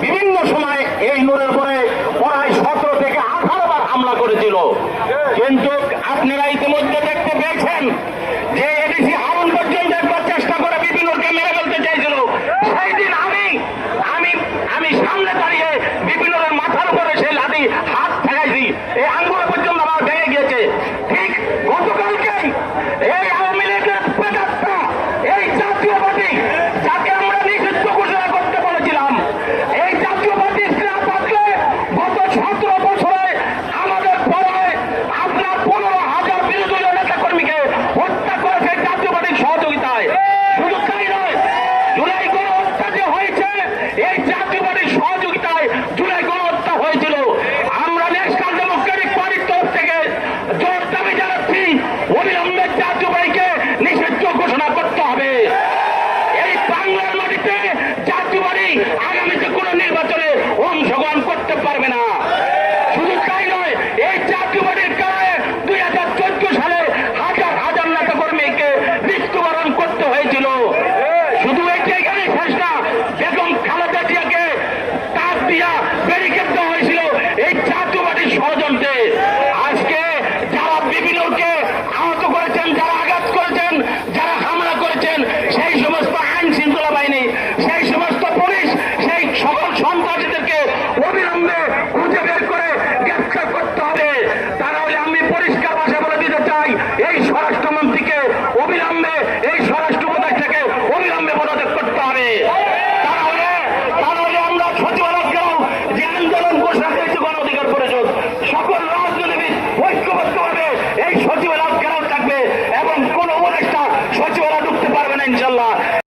বিভিন্ন সময় এই নূরের পরে প্রায় 17 থেকে 18 বার হামলা করেছিল। কিন্তু আপনারা ইতিমধ্যে দেখতে পেয়েছেন যে এডিসি হারুন পর্যন্ত একবার চেষ্টা করে বিপিনুরকে মেরে ফেলতে চাইছিল। সেই দিন আমি সামনে দাঁড়িয়ে বিপিনুরের মাথার উপরে সেই লাঠি হাত ঠেকাইছি, এই আঙ্গুল পর্যন্ত আমার ভেঙে গিয়েছে। ঠিক গতকালকেই এই আওয়ামী লীগের প্রেতাত্মা, এই জাতীয় পার্টি যাকে আমরা নিষিদ্ধ ঘোষণা করতে বলেছিলাম, এই জাতীয় পার্টি না থাকলে গত 17 বছরে আমাদের পাড়ায় আপনার 15,000 বিরোধী নেতা কর্মীকে হত্যা করেছে জাতীয় পার্টির সহযোগিতায়। শুধু তাই নয়, জুলাই গণহত্যা যে হয়েছে এই জাতীয় পার্টির সহযোগিতায় জুলাই গণহত্যা হয়েছিল। আমরা ন্যাশনাল ডেমোক্রেটিক পার্টির তরফ থেকে জোর দাবি জানাচ্ছি, অবিলম্বে জাতীয় পার্টিকে নিষিদ্ধ ঘোষণা করতে হবে। এই বাংলার মাটিতে জাতীয় পার্টি আগামীতে কোন নির্বাচনে অংশগ্রহণ করতে পারবে না। শুধু তাই নয়, এই জাতীয় পার্টির কারণে 2014 সালে হাজার হাজার নেতা কর্মীকে মৃত্যুবরণ করতে হয়েছিল। শুধু এখানে শেষ না, বেগম খালেদা জিয়াকে তাপ দিয়া ব্যারিকেড দেওয়া হয়েছিল এই জাতীয় পার্টির ষড়যন্ত্রে। আজকে যারা বিপিনুরকে আহত করেছেন, যারা আঘাত করেছেন, যারা হামলা করেছেন, সেই সমস্ত আইন শৃঙ্খলা বাহিনী, সেই সমস্ত পুলিশ, সেই সকল সন্ত্রাসী